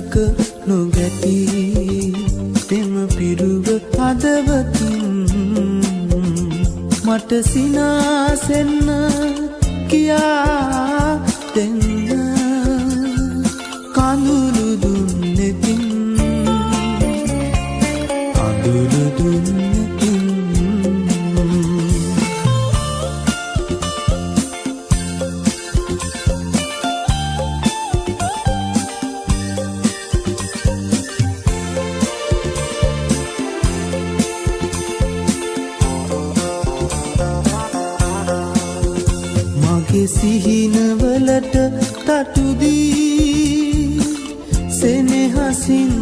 තුඩක නොගැටි පෙම පිරුව හදවතින් මට සිනාසෙන්න කියා දෙන්න කඳුළු දුන්නෙතින් අඳුරු දුන්නෙතින් සිහිනවලට තටුදී සෙනෙහසින්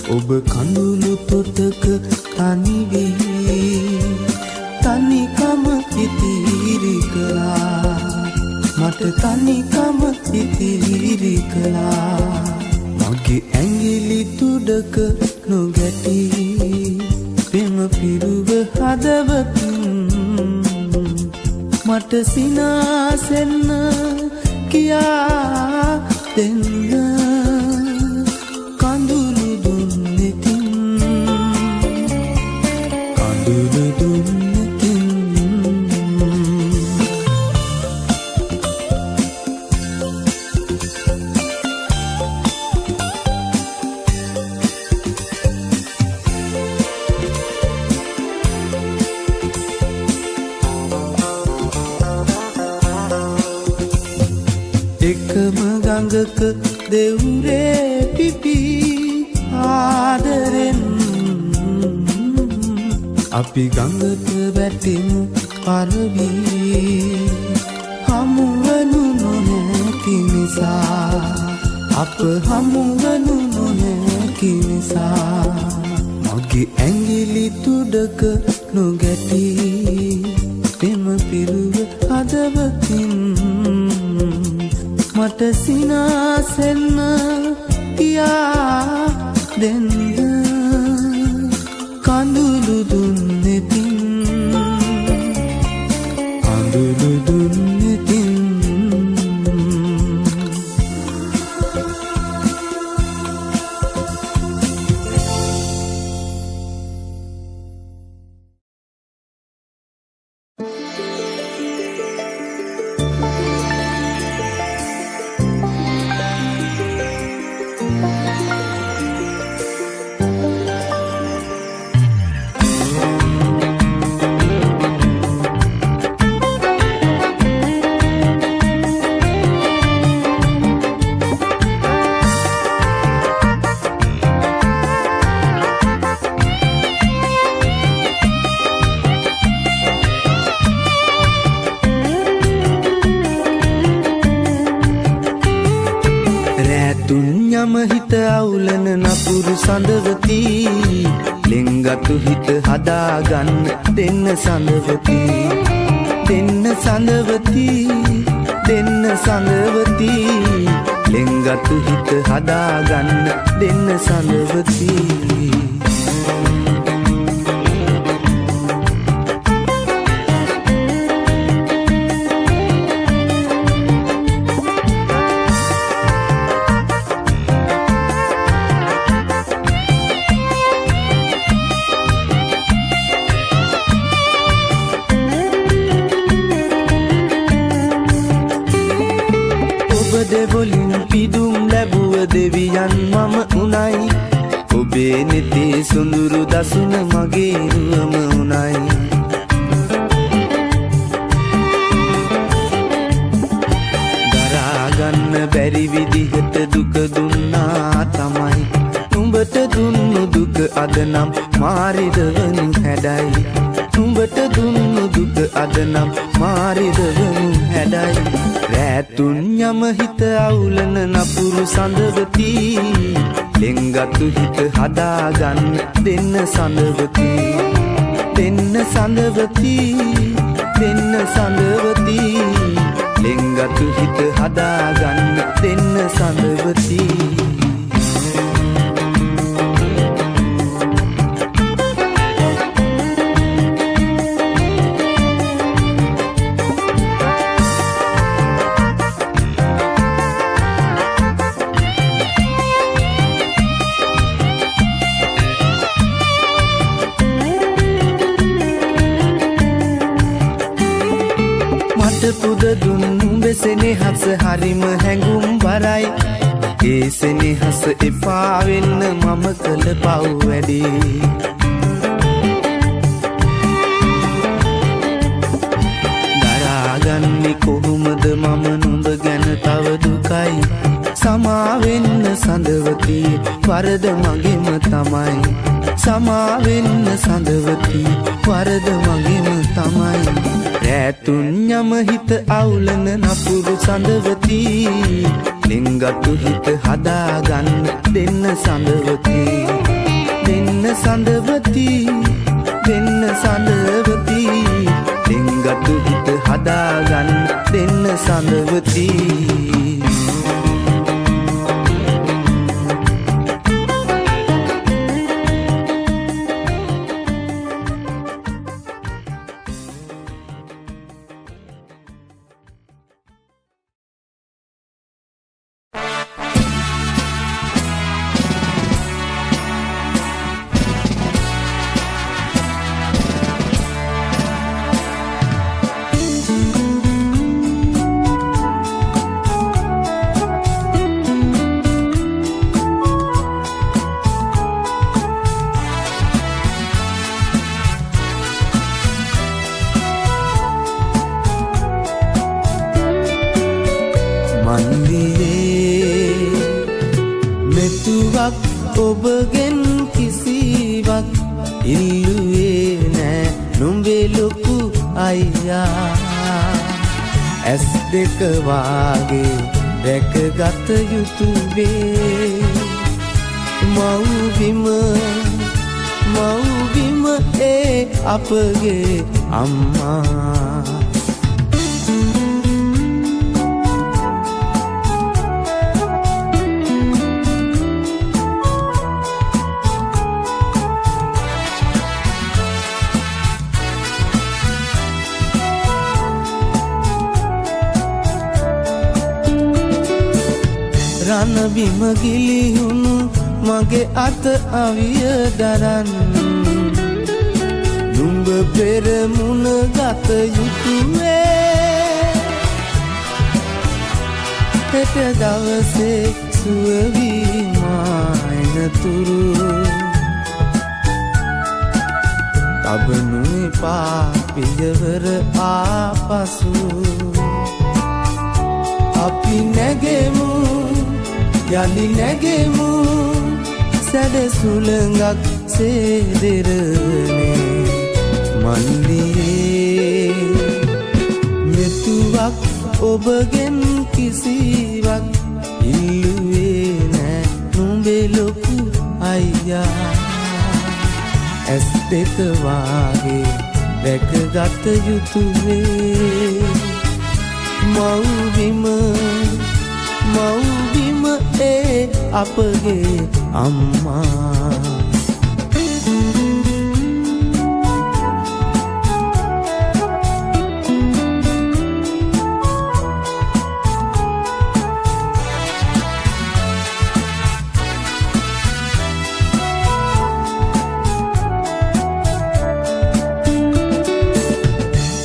ඔබ කඳුළු තොටක තනිවී තනිකම ඉතිරි කළා මට තනිකම ඉතිරි කළා මගේ ඇඟිලි තුඩක නොගැටි පෙම පිරුව හදවතින් මට සිනාසෙන්න කියා දෙන්න කඳුළු දුන්නෙතින් කඳුළු දුන්නෙතින් එකම ගඟක දෙවුරේ පිපි ආදරෙන් අපි ගඟට වැටෙමු පරවී හමුවනු නොහැකි නිසා අප හමුවනු නොහැකි නිසා මගේ ඇඟිලි තුඩක නොගැටි පෙම පිරුව හදවතින් මට සිනාසෙන්න කියා දෙන්න කඳුළු දුන්නෙතින් කඳුළු දුන්නෙතින් හිත අවුලන නපුරු සඳවති ලෙන්ගතු හිත හදාගන්න දෙන්න සඳවති දෙන්න සඳවති දෙන්න සඳවති ලෙන්ගතු හිත හදාගන්න දෙන්න සඳවති දෙවොලින් පිදුම් ලැබුව දෙවියන් මම උනයි ඔබේ නෙතේ සොඳුරු දසුන මගේ රුවම උනයි දරාගන්න බැරි විදිහට දුක දුන්නා තමයි නුඹට දුන්නු දුක අද නම් මාරිදවනු හැඩයි නුඹට දුන්නු දුක අද නම් මාරිදවනු හැඩයි රැතුන් යම හිත අවුලන නපුරු සඳවති ලෙන්ගතු හිත හදාගන්න දෙන්න සඳවති දෙන්න සඳවති දෙන්න සඳවති ලෙන්ගතු හිත හදාගන්න දෙන්න සඳවති දුන් නුඹේ සෙනෙහස හරිම හැඟුම් බරයි ඒ සෙනෙහස එපා වෙන්න මම කළ පව් වැඩි දරාගන්නේ කොහොමද මම නුඹ ගැන තව දුකයි සමා වෙන්න සඳවති වරද මගේම තමයි සමා වෙන්න සඳවති වරද මගේම තමයි රැතුන් යම හිත අවුලන නපුරු සඳවති ලිංගතු හිත හදාගන්න දෙන්න සඳවති දෙන්න සඳවති දෙන්න සඳවති ලිංගතු හිත හදාගන්න දෙන්න සඳවති ඔබගෙන් කිසිවක් ඉල්ලුවේ නෑ නුඹේ ලොකු අයියා ඇස් දෙක වාගේ රැකගත යුතුවේ මව්බිම ඒ අපගේ අම්මා රණබිම ගිලිහුණු මගේ අත අවිය දරන් නුඹ පෙරමුණ ගත යුතුවේ හෙට දවසේ සුවවීමයිනතුරු තබනු එපා පියවර ආපසු අපි නැගෙමු යලි නැගෙමු සැඩ සුළඟක් සේදෙරනේ මන්දියේ මෙතුවක් ඔබගෙන් කිසිවක් ඉල්ලුවේ නෑ නුඹේ ලොකු අයියා ඇස් දෙක වාගේ රැකගත යුතුවේ මව්බිම ඒ අපගේ අම්මා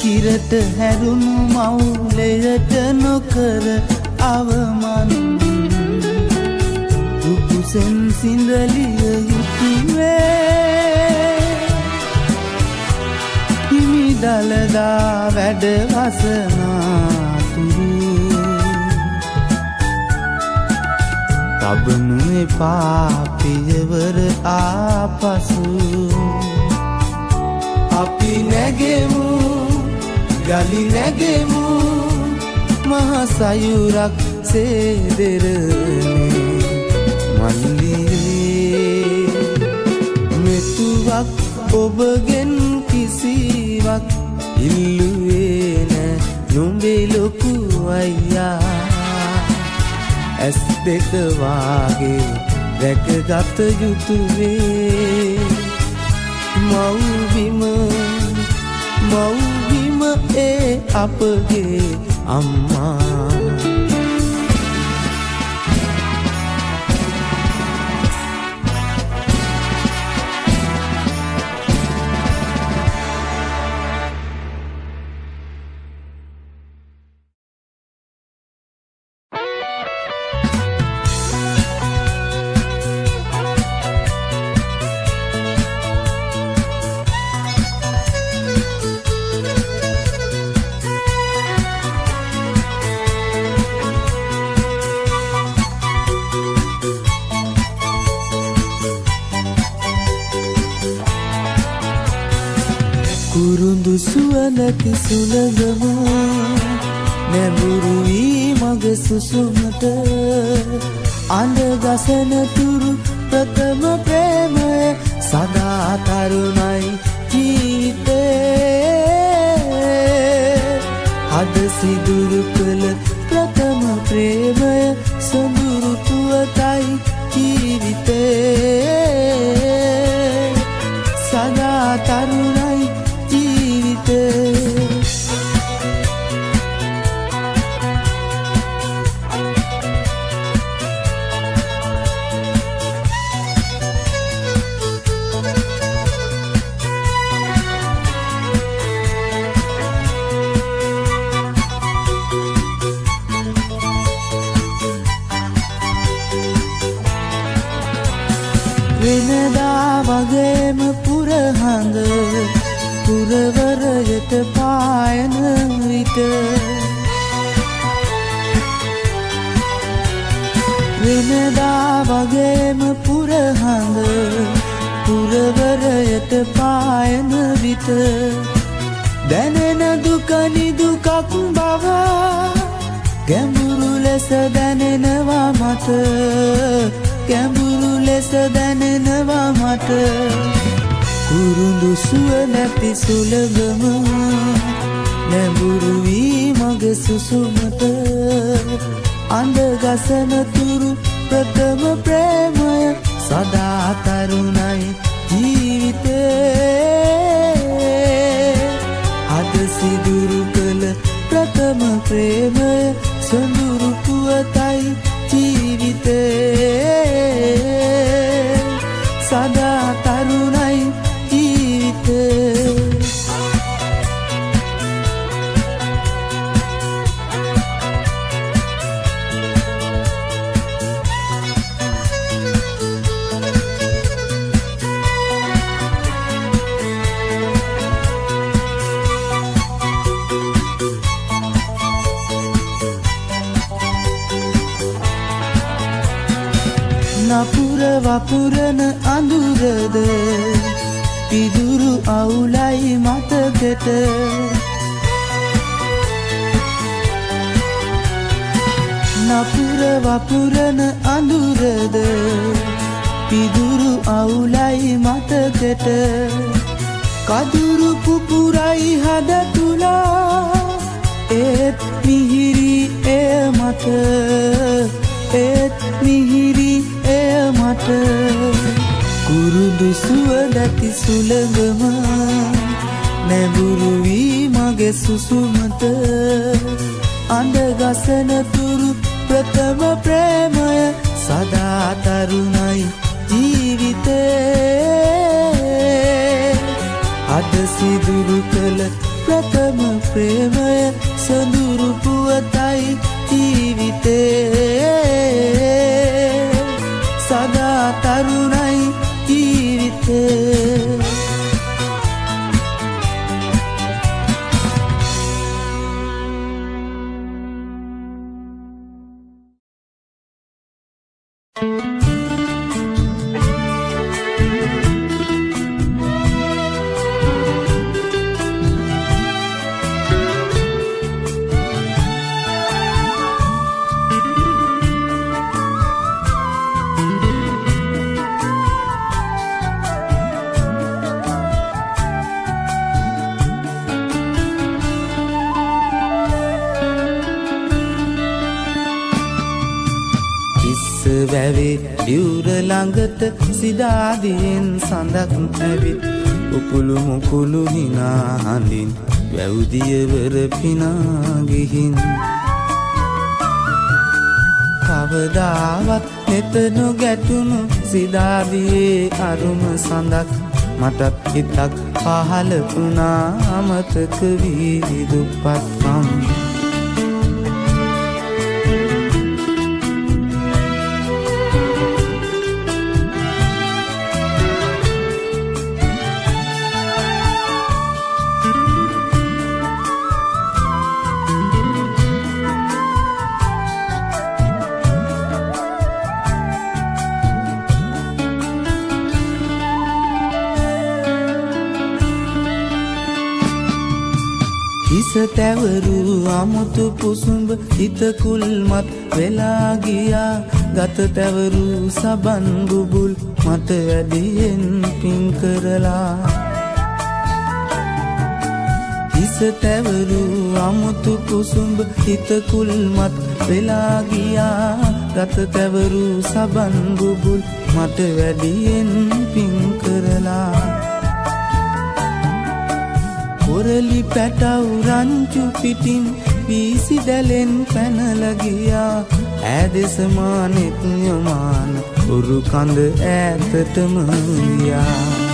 කිරට හැරුණු මවුලයට නොකර අවමන් දුකුසෙන් සිඳලිය යුතුවේ හිමි දළදා වැඩ වසනාතුරු තබනු එපා පියවර ආපසු අපි නැගෙමු යලි නැගෙමු මහසයුරක් සේදෙරනේ මන්දිරේ මෙතුවක් ඔබගෙන් කිසිවක් ඉල්ලුවේ නෑ නුඹේ ලොකු අයියා ඇස් දෙක වාගේ රැකගත යුතුවේ මව්බිම ඒ අපගේ අම්මා කුරුඳු සුවඳති සුළඟම නැඹුරු වී මග සුසුමට අඳ ගසන තුරු ප්‍රථම ප්‍රේමය සදා තරුණයි ජීවිතේ අද සිදුරු කළ ප්‍රථම ප්‍රේමය සොඳුරු පුවතයි ජීවිතේ සදා තරුණයි ජීවිතේ වෙනදා වගේම පුරහඳ පුරවරයට පායන විට වෙනදා වගේම පුරහඳ පුරවරයට පායන විට දැනෙන දුක නිදුකක් බව ගැඹුරු ලෙස දැනෙනවා මට ගැඹුරු ලෙස දැනෙනවා මට කුරුඳු සුව නැති සුළඟම නැඹුරු වී මග සුසුමට අඳ ගසන තුරු ප්‍රථම ප්‍රේමය සදා තරුණයි ජීවිතේ අද සිදුරු කළ ප්‍රථම ප්‍රේමය සොඳුරු පුවතයි ජීවිතේ සදා තරුණයි ජීවිතේ නපුර වපුරන අඳුරද පිදුරු අවුලයි මතකෙට නපුර වපුරන අඳුරද පිදුරු අවුලයි මතකෙට කදුරු පුපුරයි හද තුලා ඒත් මිහිරි එය මට ඒත් මිහිරි එය මට කුරුඳු සුවඳති සුළඟම නැඹුරු වී මගේ සුසුමට අඳ ගසන තුරු ප්‍රථම ප්‍රේමය සදා තරුණයි ජීවිතේ අද සිදුරු කළ ප්‍රථම ප්‍රේමය සොඳුරු පුවතයි ජීවිතේ සදා තරුණයි ජීවිතේ වැවේ යුර ළඟට සිදාදියෙන් සඳක් ඇවිත් උකුළු මුකුළු හිනා හඳින් වැව්දියවර පිනා ගිහින් කවදාවත් නෙත නොගැටුණු සිදාදියේ අරුම සඳක් මටත් හිතක් පහළ වුණා අමතක වී දුප්පත්කම් හිස තැවරු අමුතු පුසුඹ හිත කුල්මත් වෙලා ගියා ගත තැවරු සබන් බුබුල් මට වැඩියෙන් පින් කරලා හිස තැවරු අමුතු පුසුඹ හිත කුල්මත් වෙලා ගියා ගත තැවරු සබන් බුබුල් මට වැඩියෙන් පින් කරලා කොරලි පැටව් රංචු පිටින් වීසි දැලෙන් පැනලා ගියා ඈදෙස මානෙත් යමාන උරු කඳ ඈතටම ගියා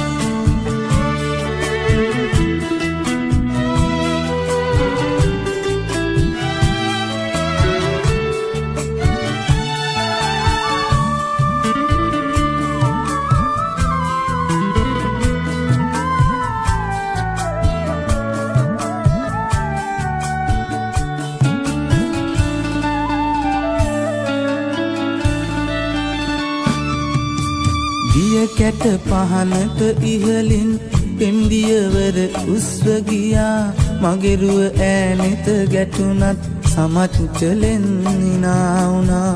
කැට පහනට ඉහලින් පෙම්දියවර උස්ව ගියා මගෙරුව ඈනෙත ගැටුණත් සමච්චලෙන් නිනාවුණා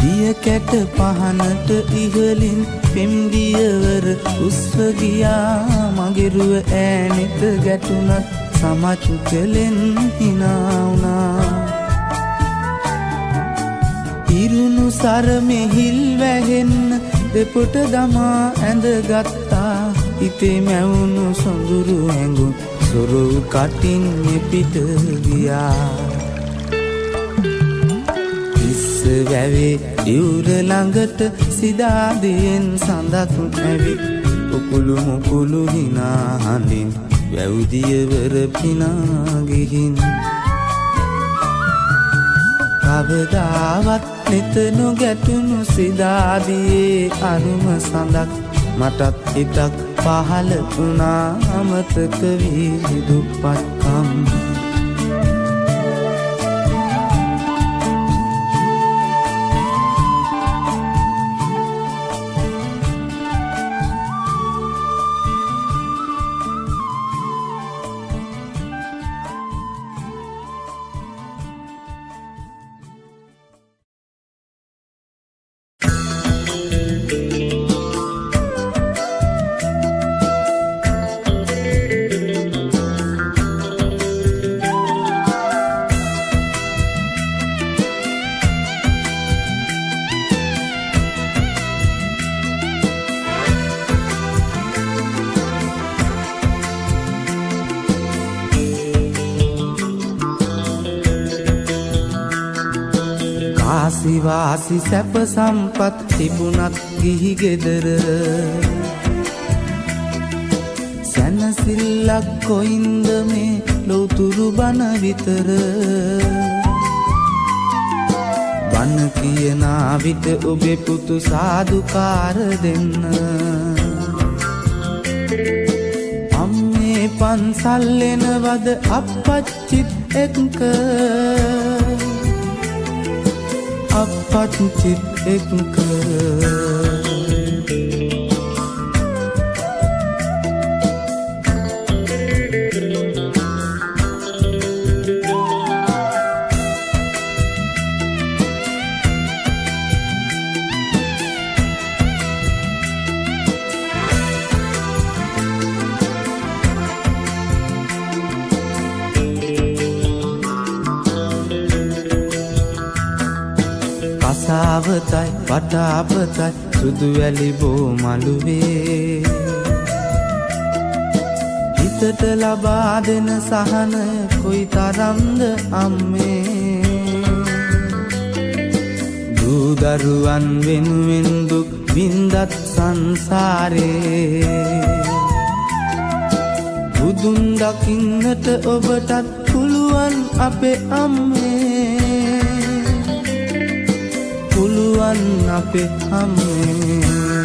දිය කැට පහනට ඉහලින් පෙම්දියවර උස්ව ගියා මගෙරුව ඈනෙත ගැටුණත් සමච්චලෙන් නිනාවුණා ඉරුණු සර මෙහිල් වැහෙන්න දෙපොට දමා ඇඳගත්තා හිතේ මැවුණු සොඳුරු ඇඟුම් සොරු කටින් පිට ගියා ඉස්ස වැවේ ඉවුර ළඟට සිදාදියෙන් සඳක් ඇවිත් උකුළු මුකුළු හිනා හඳින් වැව්දියවර පිනා ගිහින් කවදාවත් නෙත නොගැටුණු සිදාදියේ අරුම සඳක් මටත් හිතක් පහළ වුණා අමතක වී දුප්පත්කම් වාසි සැප සම්පත් තිබුණත් ගිහි ගෙදර සැනසිල්ලක් කොයින්ද මේ ලෝතුරු බන විතර බන කියන විට ඔබේ පුතු සාදුකාර දෙන්න අම්මේ පන්සල් එනවද අප්පච්චිත් එක්ක අප්පච්චිත් එක්ක කසාවතයි වටාපතයි සුදු වැලි බෝ මළුවේ හිතට ලබා දෙන සහන කොයි තරම්ද අම්මේ දූ දරුවන් වෙනුවෙන් දුක් විඳත් සංසාරේ බුදුන් දකින්නට ඔබටත් පුළුවන් අපේ අම්මේ පුළුවන් අපේ අම්මේ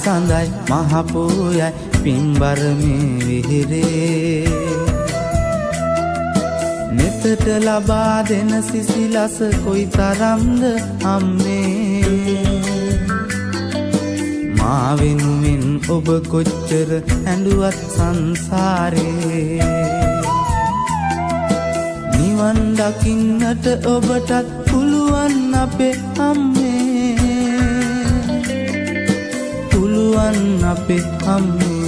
සඳයි මහපෝයයි පින්බර මේ විහිරේ නෙතට ලබා දෙන සිසිලස කොයි තරම්ද අම්මේ මා වෙනුවෙන් ඔබ කොච්චර ඇඬුවත් සංසාරේ නිවන් දකින්නට ඔබටත් පුළුවන් අපේ අම්මේ පුළුවන් අපේ අම්මේ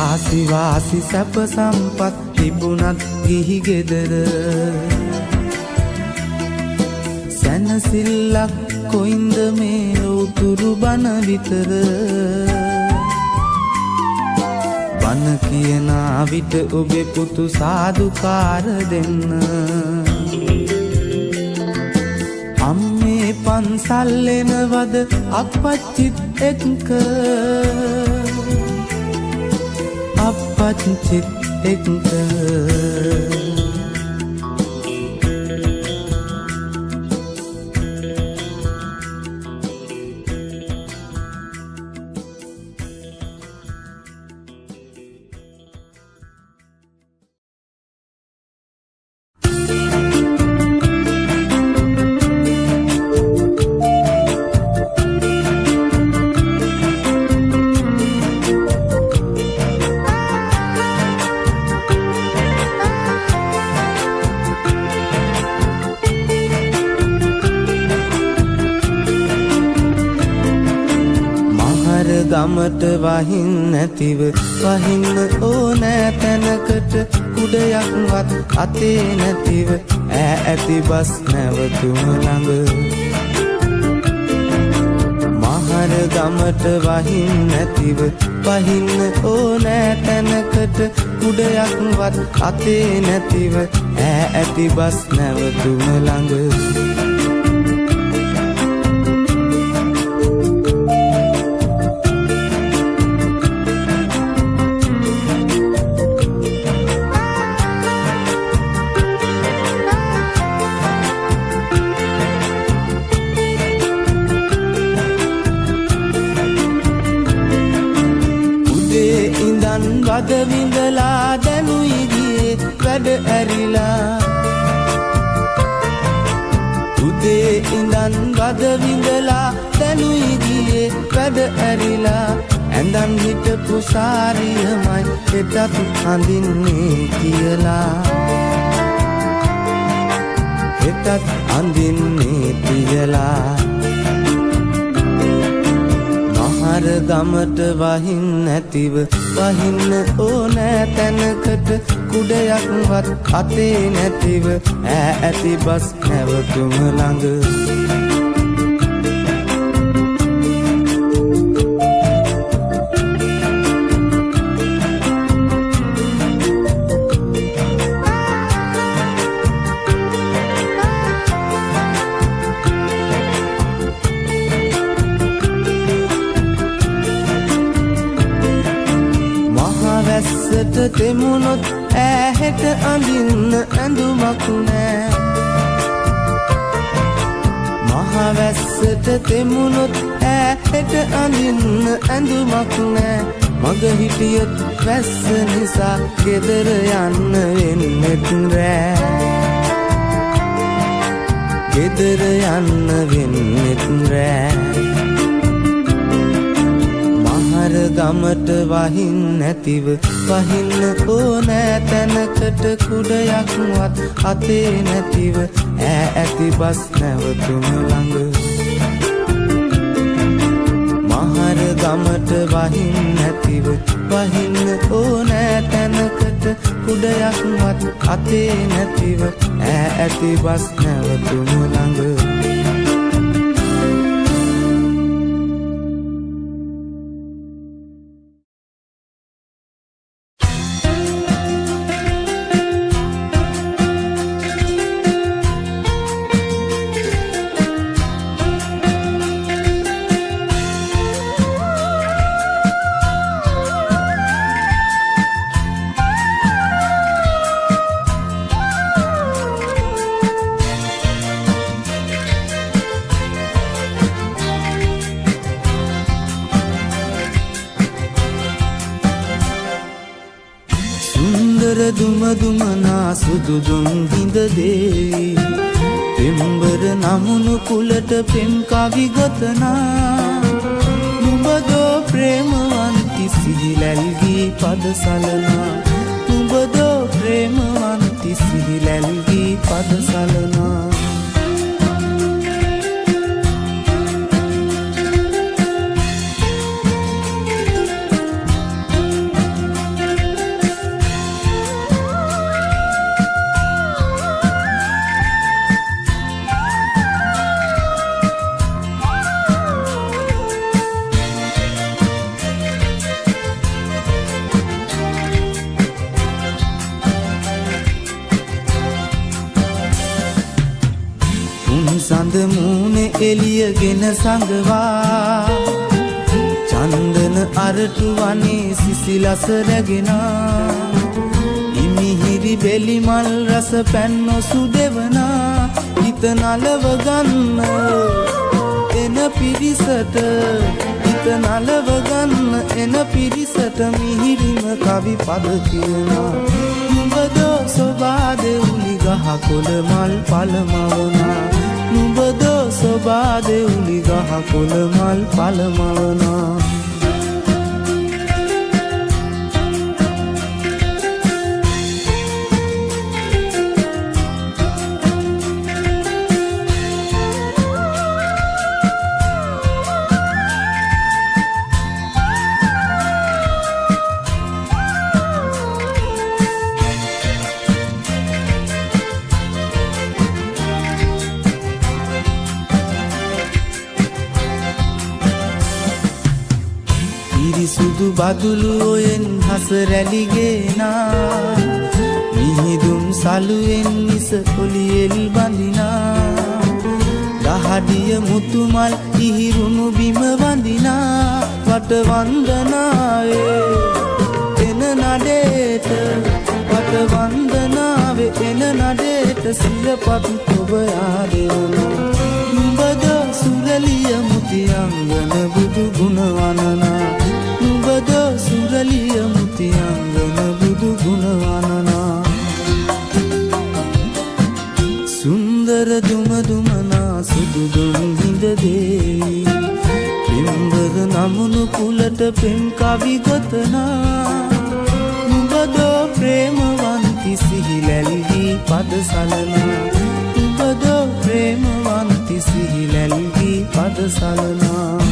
ආසිවාසි සැප සම්පත් තිබුණත් ගිහි ගෙදර සැනසිල්ලක් කොයින්ද මේ ලෝතුරු බන විතර බන කියන විට ඔබේ පුතු සාදුකාර දෙන්න අම්මේ පන්සල් එනවද අප්පච්චිත් එක්ක අප්පච්චිත් එක්ක ගමට වහින් නැතිව වහින්න ඕනෑ තැනකට කුඩයක්වත් අතේ නැතිව ඇති බස් නැවතුම ළඟ මහර ගමට වහින් නැතිව වහින්න ඕනෑ තැනකට කුඩයක්වත් අතේ නැතිව ඇති බස් නැවතුම ළඟ වද විඳලා දැනුයි ගියේ වැඩ ඇරිලා උදේ ඉඳන් වද විඳලා දැනුයි ගියේ වැඩ ඇරිලා ඇඳන් හිටපු සාරියමයි එදත් අඳින්නේ කියලා එදත් අඳින්නේ කියලා මහර ගමට වහින් නැතිව වහින්න ඕනෑ තැනකට කුඩයක්වත් අතේ නැතිව ඇති බස් නැවතුම ළඟ තෙමුණොත් ඇහෙට අඳින්න ඇඳුමක් නෑ මහවැස්සට තෙමුණොත් ඇහෙට අඳින්න ඇඳුමක් නෑ මග හිටියොත් වැස්ස නිසා ගෙදර යන්න වෙන්නෙත් රෑ ගෙදර යන්න වෙන්නෙත් රෑ මහර ගමට වහින් නැතිව වහින්න ඕනෑ තැනකට කුඩයක්වත් අතේ නැතිව ඇති බස් නැවතුම ළඟ මහර ගමට වහින් නැතිව වහින්න ඕනෑ තැනකට කුඩයක්වත් අතේ නැතිව ඇති බස් නැවතුම ළඟ සුන්දර දුම දුමනා සුදු දුම් හිඳ දෙවි පෙම්බර නමුණු කුලට පෙම් කවි ගොතනා නුඹදෝ ප්‍රේමවන්ති සිහිලැල්ගී පද සලනා නුඹදෝ ප්‍රේමවන්ති සිහිලැල්ගී පද සලනා සඳ මූණේ එළියගෙන සංගවා චන්දන අරටු වනේ සිසිලස රැගෙන ඉමිහිරි බෙලි මල් රස පැන්නො සුදෙවනා හිත නලව ගන්න එන පිරිසට හිත නලව ගන්න එන පිරිසට මිහිරිම කවි පද කියනා නුඹදෝ සොබාදේ උලි ගහ කොළ මල් පළමවනා නුඹදෝ සොබාදේ උලි ගහ කොළ මල් පළමවනා සුදු බදුළු ඔයෙන් හස රැලිගෙනා මිහිදුම් සලුවෙන් නිස පොලියෙල් බඳිනා දහඩිය මුතුමල් ඉහිරුණු බිම වඳිනා වට වන්දනාවේ එන නඩේට වට වන්දනාවේ එන නඩේට සිරපත් ඔබ ආදෙවනා නුඹදෝ සුරලිය මුතියංගන බුදු ගුණ වනනා නුඹදෝ සුරලිය මුතියංගන බුදු ගුණ වනනා සුන්දර දුම දුමනා සුදු දුම් හිඳ දෙවි පෙම්බර නමුණු කුලට පෙම් කවි ගොතනා නුඹදෝ ප්‍රේමවන්ති සිහිලැල්ගී පද සලනා නුඹදෝ ප්‍රේමවන්ති සිහිලැල්ගී පද සලනා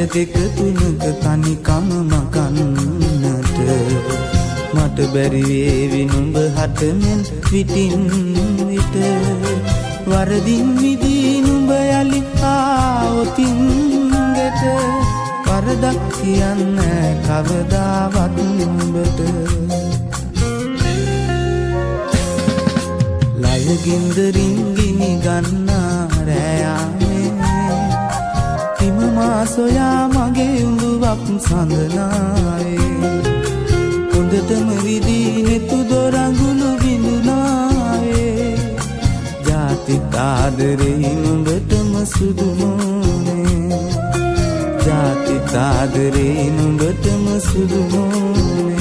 දෙක තුනක තනිකම මකන්නට මට බැරි වේවි නුඹ හටමෙන් විටින් විට වරදින් විදී නුඹ යලි ආවොතින් ගෙට වරදක් කියන්නේ කවදාවත් නුඹට ලයගින්දරින් ගිනි ගන්නා රැයාමේ මා සොයා මගේ උඹුවක් සඳනාවේ හොඳටම විදී නෙතු දොරඟුළු සුදු මොනේ ජාති තාදරේ නුඹටම සුදු මොනේ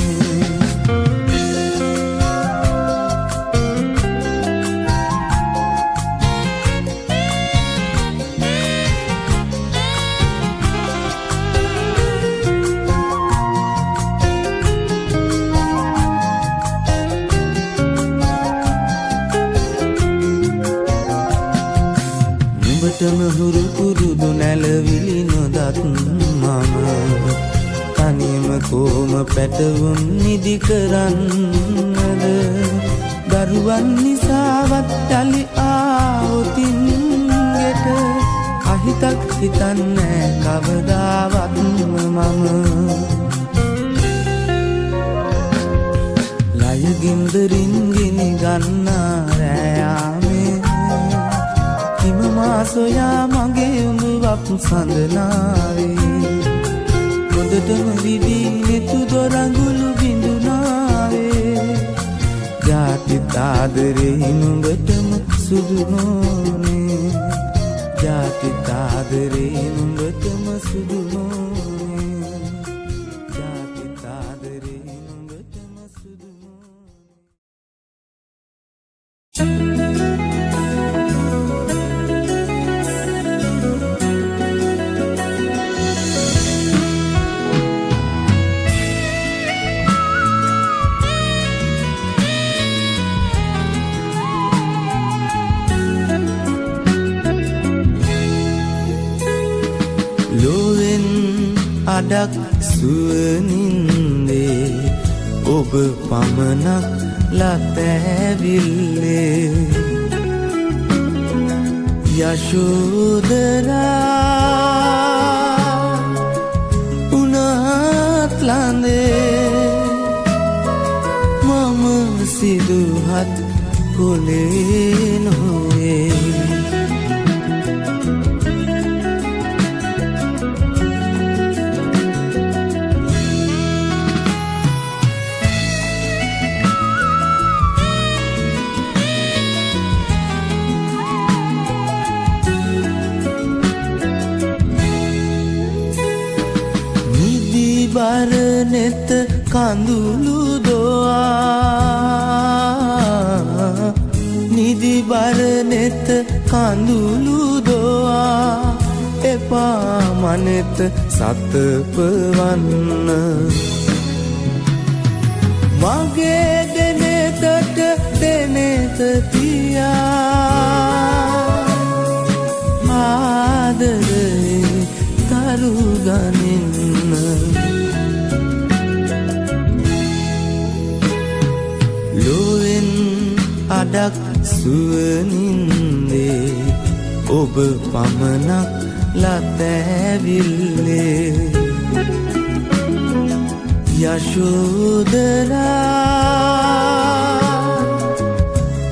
නුඹටම හුරු පුරුදු නැලවිලි නොදත් මම තනියම කොම පැටවුම් නිදි කරන්නද දරුවන් නිසාවත් යලි ආවොතින් ගෙට අහිතක් හිතන්නේ කවදාවත් මම ලය ගින්දරින් ගිනි ගන්නා රෑයාමේ හිම මා සොයා මගේ උඹ සඳනාවේ හොඳටම විදී නෙතු දොරඟුළු බිඳුනාවේ ජාති තාදරේ නුඹටම සුදු නොනේ ජාති තාදරේ නුඹටම සුදු නොනේ ජාති තාදරේ නුඹටම සුදු අඩක් සුවනින්දේ ඔබ පමණක් ලතැවිල්ලේ යශෝදරා උනත් ලඳේ මම සිදුහත් කොලේ නොවේ බරනෙත කඳුළු දොවා නිදි බරනෙත කඳුළු දොවා එපා මනෙත සතපවන්න මගේ දෙනෙතට දෙනෙත තියා ආදරේ තරු ගනින්න ලොවෙන් අඩක් සුවනින්දේ ඔබ පමණක් ලතැවිල්ලේ යශෝදරා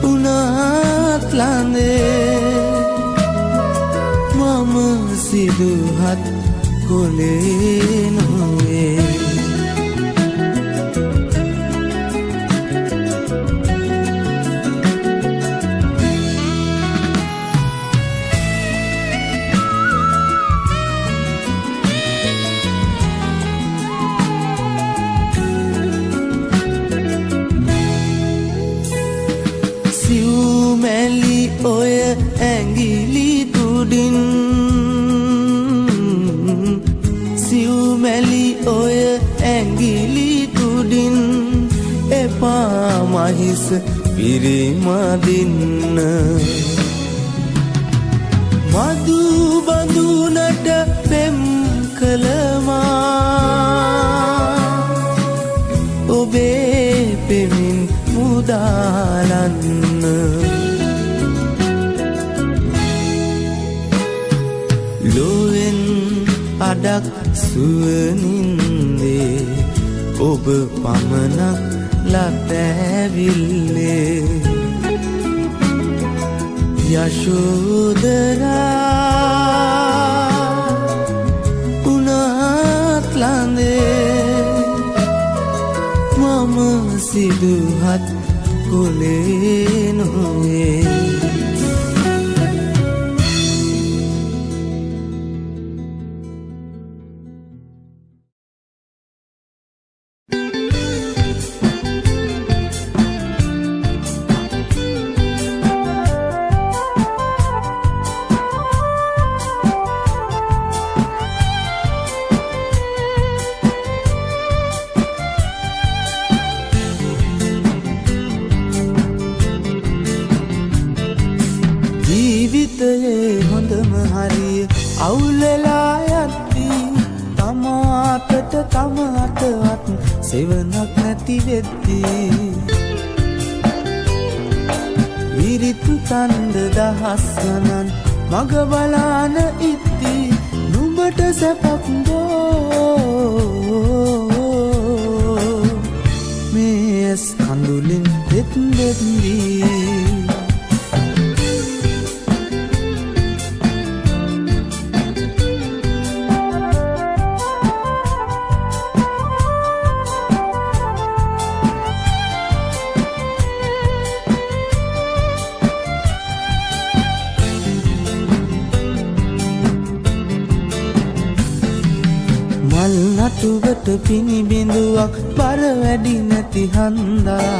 උනත් ලඳේ මම සිදුහත් කොලේ නොවේ සිව්මැලි ඔය ඇඟිලි තුඩින් සිව්මැලි ඔය ඇඟිලි තුඩින් එපා මහිස පිරිමදින්න මදු බඳුනට පෙම් කළමා ඔබේ පෙමින් මුදාලන්න ලොවෙන් අඩක් සුවනින්දේ ඔබ පමණක් ලතැවිල්ලේ යශෝදරා උනත් ලඳේ මම සිදුහත් කොලේ නොවේ සෙවණක් නැති වෙද්දී විරිත් තණ්ඩ දහස් ගණන් මග බලාන ඉද්දී නුඹට සැපක් දෝ මේ ඇස් කඳුලින් දෙත් දෙද්දී නටුවට පිණි බිඳුවක් බර වැඩි නැති හන්දා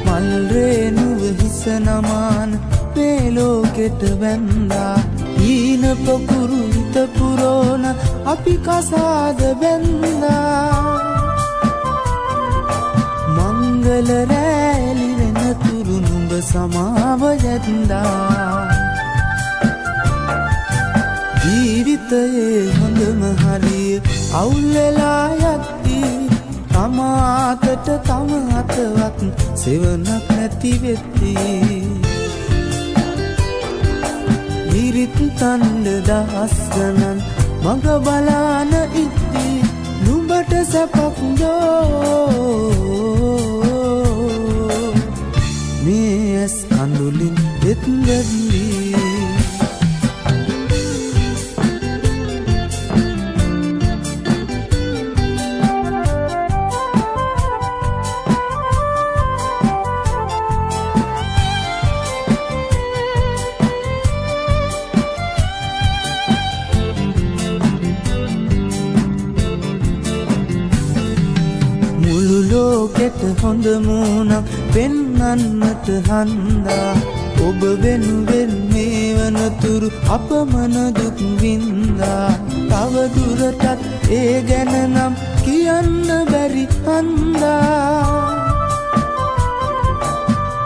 මල් රේනුව හිස නමාන මේ ලෝකෙට වැන්දා ඊන පොකුරු හිත පුරෝන අපි කසාද බැන්දා මංගල රැලි වෙන තුරු නුඹ සමාව යැන්දා ජීවිතයේ හොඳම හරිය අවුල් වෙලා යද්දී තමාතට තම අතවත් සෙවණක් නැති වෙද්දී විරිත් තණ්ඩ දහස් ගණන් මග බලාන ඉද්දී නුඹට සැපක් දෝ මේ ඇස් කඳුලින් දෙත් දෙද්දී ලෝකෙට හොඳ මූණක් පෙන්වන්නට හන්දා ඔබ වෙනුවෙන් මේ වනතුරු අපමණ දුක් වින්දා තව දුරටත් ඒ ගැන නම් කියන්න බැරි හන්දා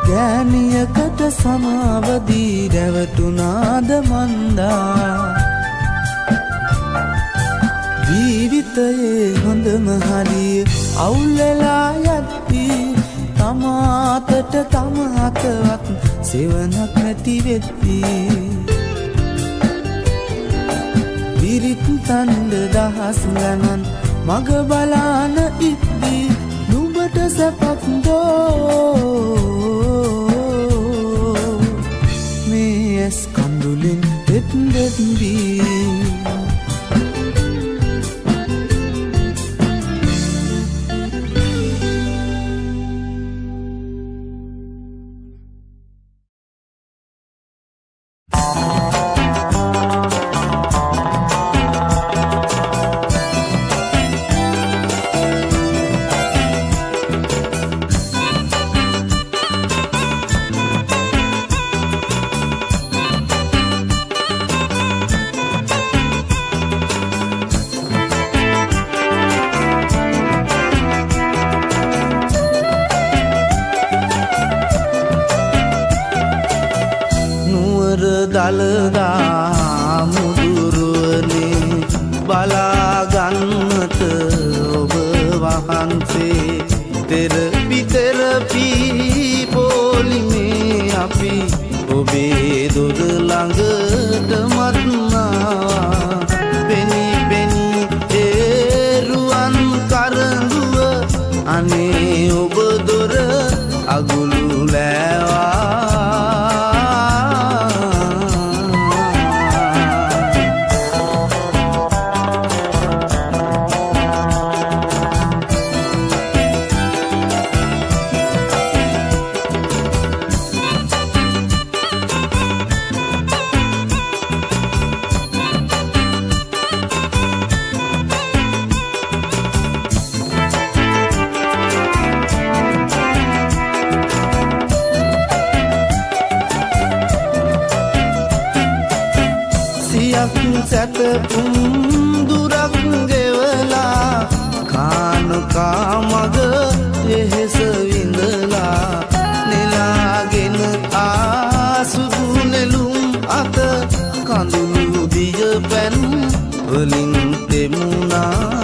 ගෑනියකට සමාවදී රැවටුනාද මන්දා ජීවිතයේ හොඳම හරිය අවුල් වෙලා යද්දී තමාතට තම අතවත් සෙවණක් නැති වෙද්දී විරිත් තණ්ඩ දහස් ගණන් මග බලාන ඉද්දී නුඹට සැපක් දෝ මේ ඇස් කඳුලින් දෙත් දෙද්දී දලදා මුදුරුවනේ බලාගන්නට ඔබ වහන්සේ තෙරපි පොලිමේ අපි ඔබේ දොර ළඟට මත්නවා පෙනි පෙනි ඒරුවන් කරඳුව අනේ ඔබ දොර අගුළු ලෑවා සැතපුම් දුරක් ගෙවලා කානුකා මග එහෙස විඳලා නෙලාගෙන ආසුදු නෙළුම් අත කඳුළු දිය පැන් වලින් තෙමුණා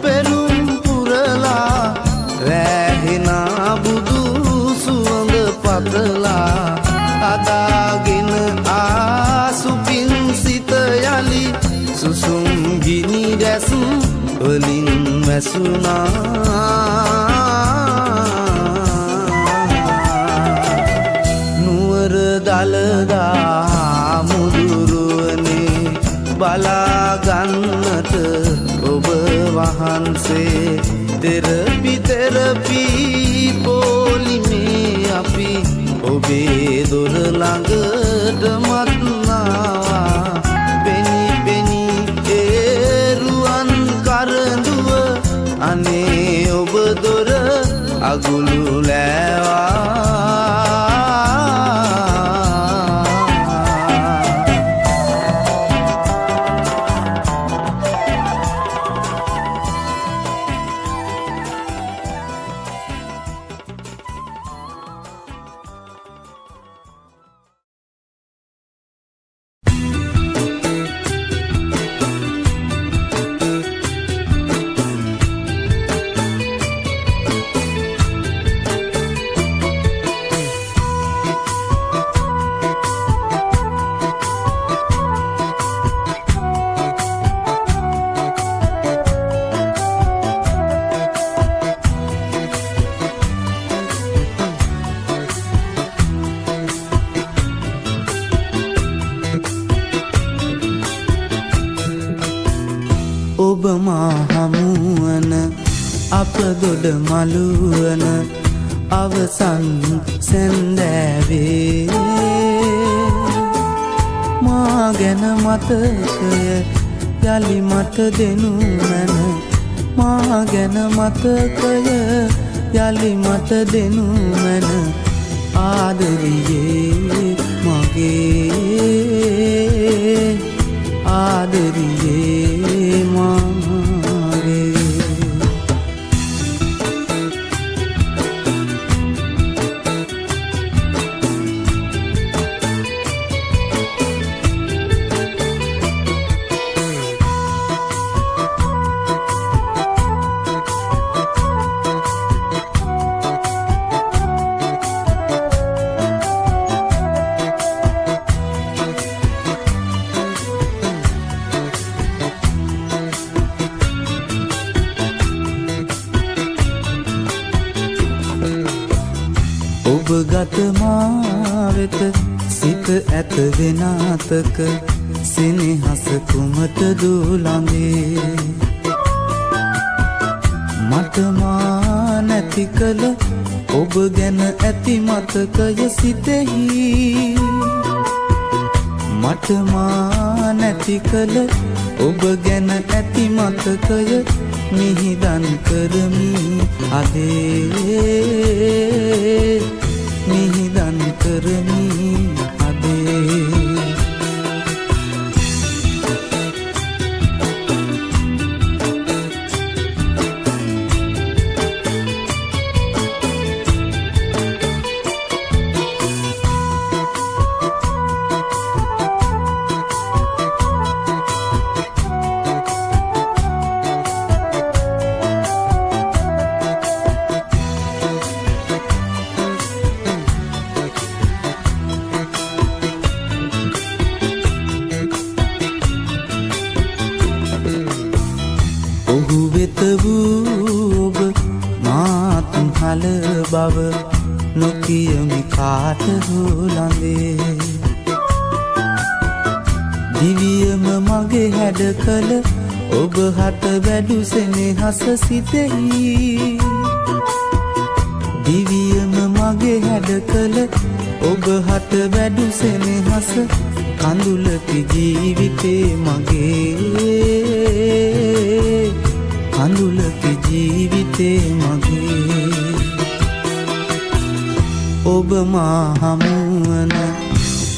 පෙරුම් පුරලා රැහෙනා බුදු සුවඳ පතලා අදාගෙන ආසුපින් සිත යලි සුසුම් ගිනි රැස් වලින් වැසුනා නුවර දලදා මුදුරුවනේ බලාගන්නට ඔබ වහන්සේ තෙරපි පොලිමේ අපි ඔබේ දොර ළඟට මත්නවා පෙනි ඒරුවන් කරඳුව අනේ ඔබ දොර අගුළු ලෑවා ඔබ මා හමුවන අප දොඩ මළුවන අවසන් සැන්දෑවේ මා ගැන මතකය යලි මට දෙනු මැන මා ගැන මතකය යලි මට දෙනු මැන ආදරියේ මගේ ආදරියේ මාගේ ඔබ ගත මා වෙත සිත ඇත වෙනාතක සෙනෙහස කුමට දුලඟේ මට මා නැති කල ඔබ ගැන ඇති මතකය සිතෙහි මට මා නැති කල ඔබ ගැන ඇති මතකය මිහිදන් කරමි අදේ මිහිදන් කරමි අදේ ඔහු වෙත වූ ඔබ මාත් හල බව නොකියමි කාට හෝ ළඟේ දිවියම මගේ හැඩ කළ ඔබ හට වැඩු සෙනෙහස සිතෙහි දිවියම මගේ හැඩ කළ ඔබ හට වැඩු සෙනෙහස කඳුලකි ජීවිතේ මගේ කඳුලකි ජීවිතේ මගේ ඔබ මා හමුවන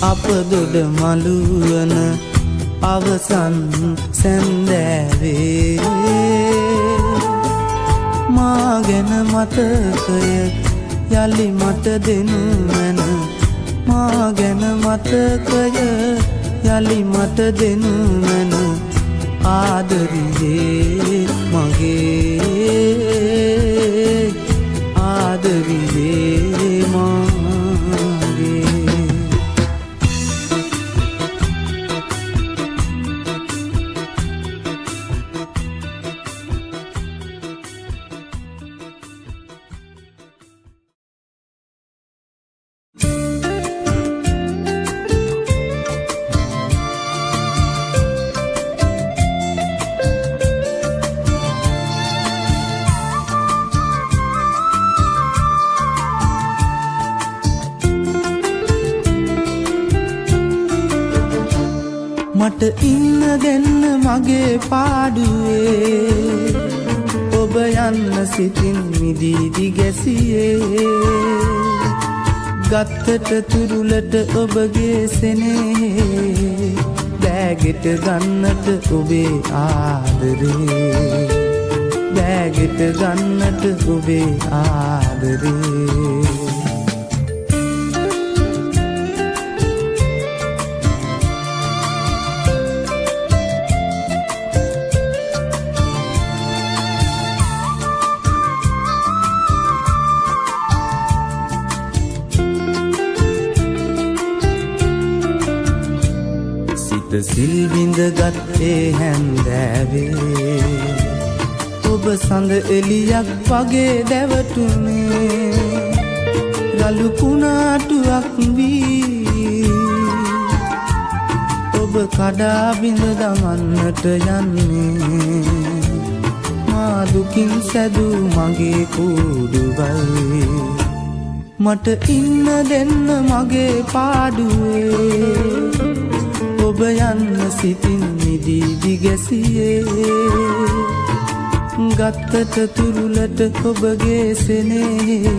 අප දොඩ මළුවන අවසන් සැන්දෑවේ මා ගැන මතකය යලි මට දෙනු මැන මා ගැන මතකය යලි මට දෙනු මැන ආදරියේ මගේ ආදරියේ මගේ මට ඉන්න දෙන්න මගේ පාඩුවේ ඔබ යන්න සිතින් මිදී දිගැසියේ ගත්තට තුරුලට ඔබගේ සෙනේ බෑගෙට ගන්නට ඔබේ ආදරේ බෑගෙට ගන්නට ඔබේ ආදරේ සිල් බිඳගත්තේ හැන්දෑවේ ඔබ සඳ එලියක් වගේ දැවටුනේ රළු කුණාටුවක් වී ඔබ කඩා බිඳ දමන්නට යන්නේ මා දුකින් සැදූ මගේ කූඩුවයි මට ඉන්න දෙන්න මගේ පාඩුවේ ඔබ යන්න සිතින් මිදී දිගැසියේ ගත්තට තුරුලට ඔබගේ සෙනේ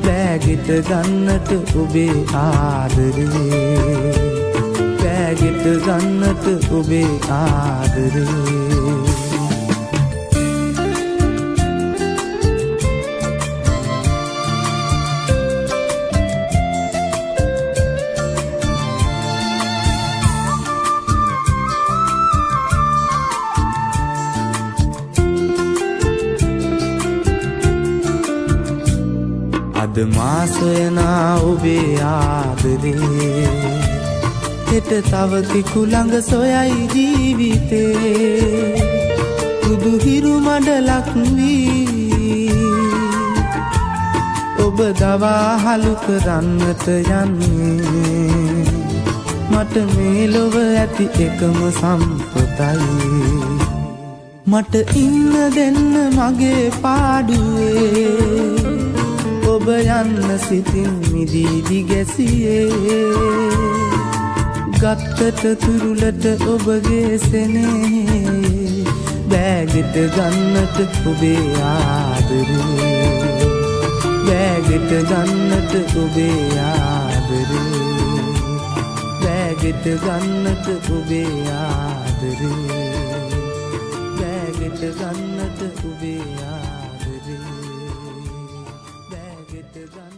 බෑගෙට ගන්නට ඔබේ ආදරේ බෑගෙට ගන්නට ඔබේ ආදරේ අද මා සොයනා ඔබේ ආදරේ හෙට තව කිකුළඟ සොයයි ජීවිතේ බුදු හිරු මඩලක් වී ඔබ දවාහලු කරන්නට යන්නේ මට මේ ලොව ඇති එකම සම්පතයි මට ඉන්න දෙන්න මගේ පාඩුවේ ඔබ යන්න සිතින් මිදී දිගැසියේ ගත්තට තුරුලට ඔබගේ සෙනේ බෑගෙට ගන්නට ඔබේ ආදරේ බෑගෙට ගන්නට ඔබේ ආදරේ බෑගෙට ගන්නට ඔබේ ආදරේ බෑගෙට ගන්නට ඔබේ ආදරේ බෑගෙට ගන්නට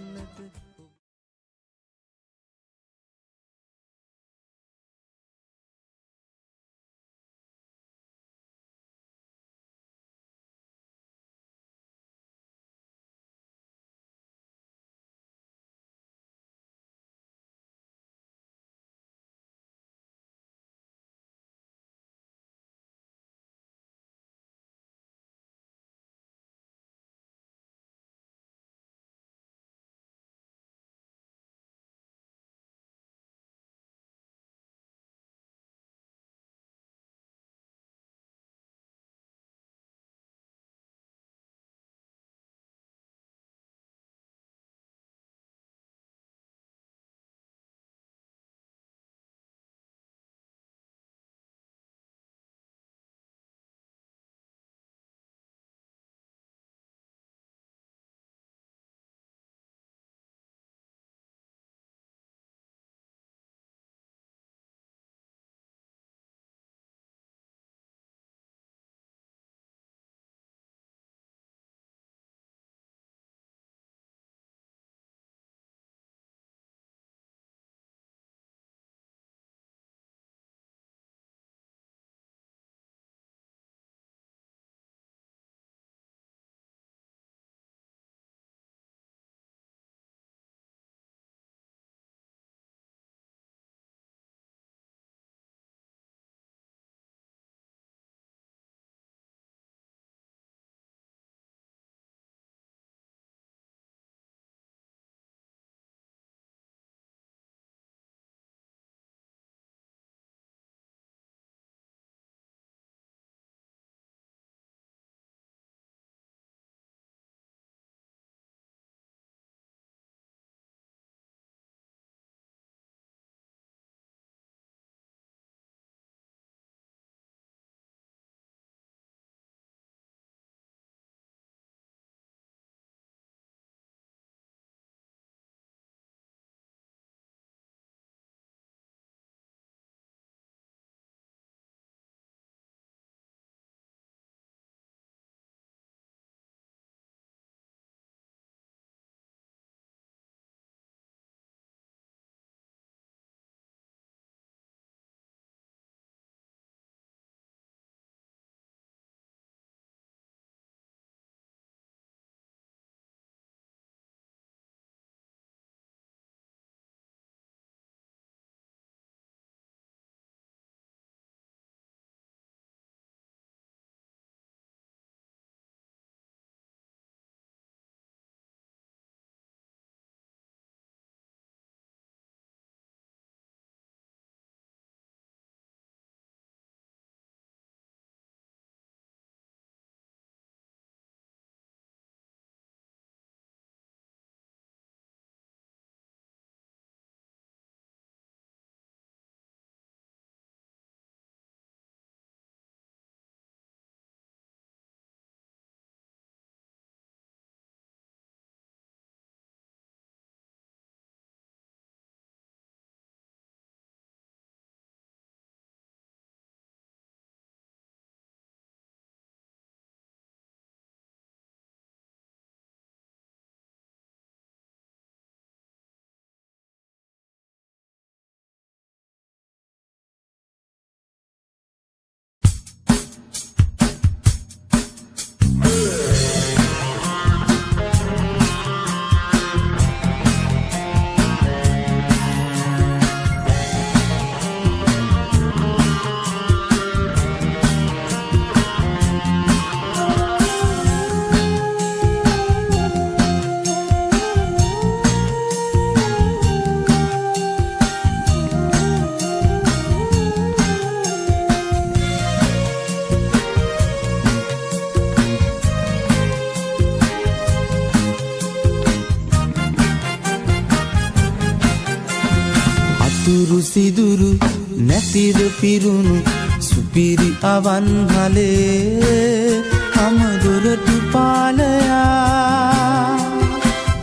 නැතිව පිරුණු සුපිරි අවන්හලේ මම දොරටු පාලයා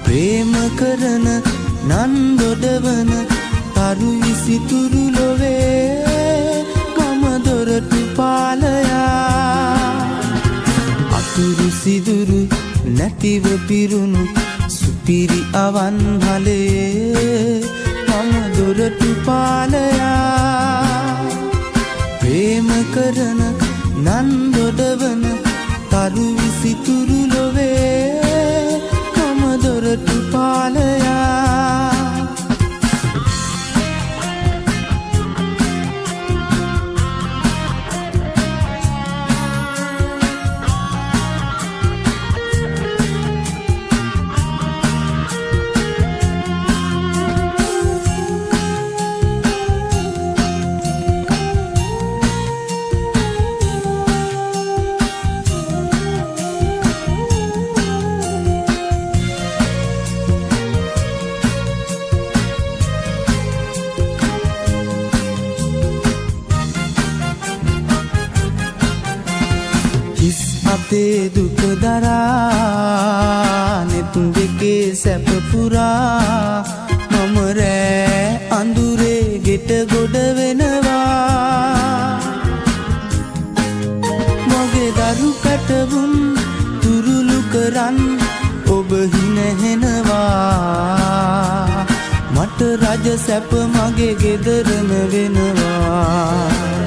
ප්‍රේම කරන නන් දොඩවන තරු විසිතුරු ලොවේ මම දොරටු පාලයා අතුරු සිදුරු නැතිව පිරුණු සුපිරි අවන්හලේ මම දොරටු පාලයා ප්‍රේම කරන නන් දොඩවන තරු විසිතුරු ලොවේ මම දොරටු පාලයා අපේ දුක දරා නෙත් දෙකේ සැප පුරා මම රෑ අඳුරේ ගෙට ගොඩ වෙනවා මගේ දරු පැටවුන් තුරුළු කරන් ඔබ හිනහෙනවා මට රජ සැප මගේ ගෙදරම වෙනවා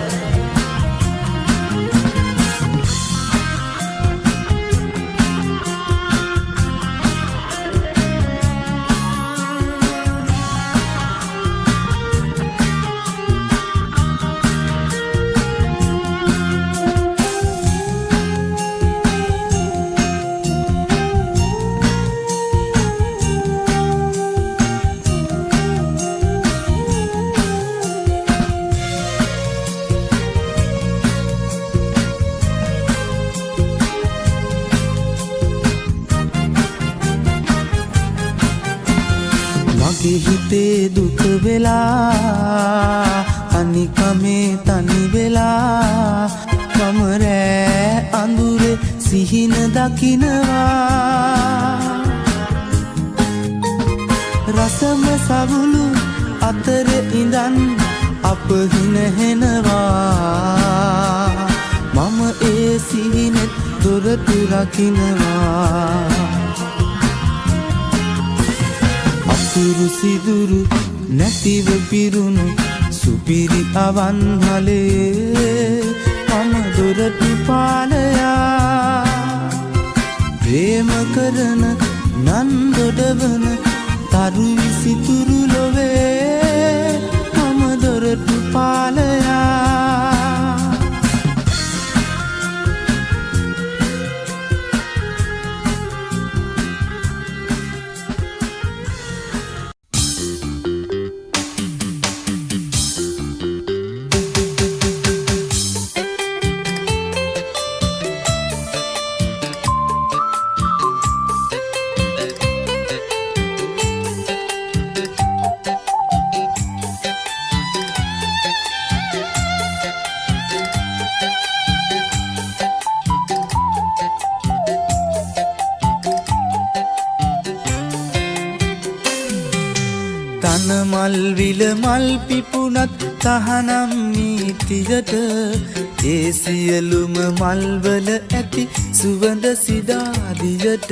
හිතේ දුක වෙලා අනිකමේ තනි වෙලා මම රෑ අඳුරේ සිහින දකිනවා රසම සවුලු අතර ඉඳන් අප හිනහෙනවා මම ඒ සිහිනෙත් දොරටු රකින්නවා අතුරු සිදුරු නැතිව පිරුණු සුපිරි අවන්හලේ මම දොරටු පාලයා ප්‍රේම කරන නන් දොඩවන තරු විසිතුරු ලොවේ මම දොරටු පාලයා මල් විල මල් පිපුණත් තහනම් නීතියට ඒ සියලුම මල්වල ඇති සුවඳ සිදාදියට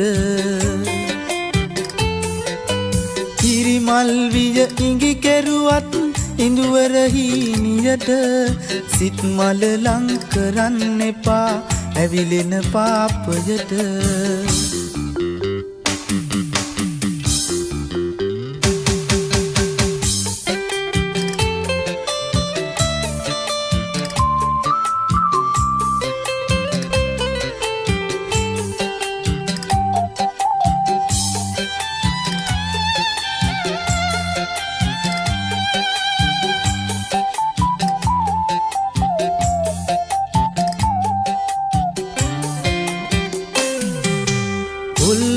කිරි මල් විය ඉඟි කෙරුවත් ඉඳුවර හීනියට සිත් මල ලං කරන්න එපා ඇවිලෙන පාපයට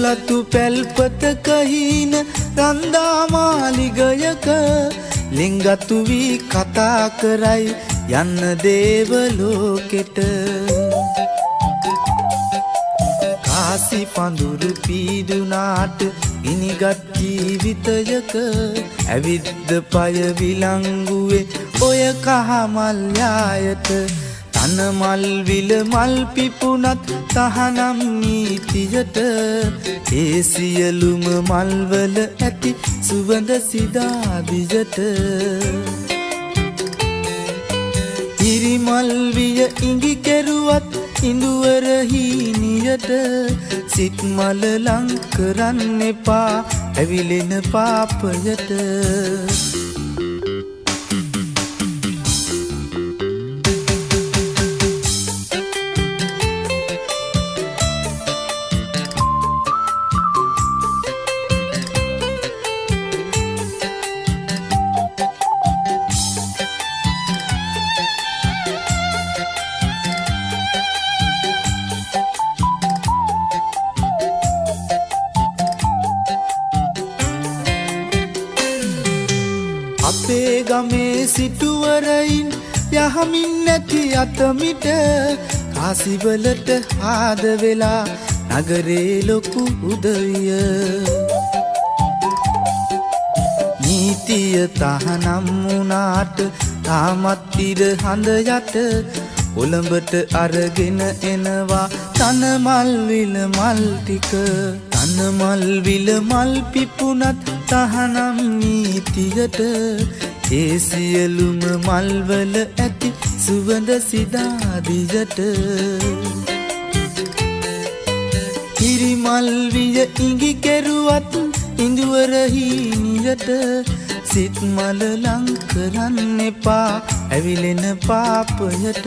ලතු පැල්පතක හින රන්දා මාලිගයක ලිංගතු වී කතා කරයි යන්න දේවලෝකෙට කාසි පඳුරු පීදුනාට ඉනිගත් ජීවිතයක ඇවිද්ද පය විලංගුවේ ඔය කහමල් යායට තන මල් විල මල් පිපුණත් තහනම් නීතියට ඒ සියලුම මල්වල ඇති සුවඳ සිදා දිජට ඉරිමල් විය ඉඟි කෙරුවත් ඉඳුවර හීනියට සිත් මල ලං කරන්න එපා ඇවිලෙන පාපයට අපේ ගමේ සිටුවරයින් යහමින් නැති අතමිට කාසිවලට ආද වෙලා නගරේ ලොකු උදවිය නීතිය තහනම් වුණාට තාමත් ඉර හඳ යට ඔලඹට අරගෙන එනවා තන මල් විල මල් ටික තන මල් විල මල් පිපුණත් තහනම් නීතියට ඒ සියලුම මල්වල ඇති සුවඳ සිදා දිජට හිරිමල් විය ඉඟි කෙරුවත් ඉඳුවර හීනියට සිත් මල ලං කරන්න එපා ඇවිලෙන පාපයට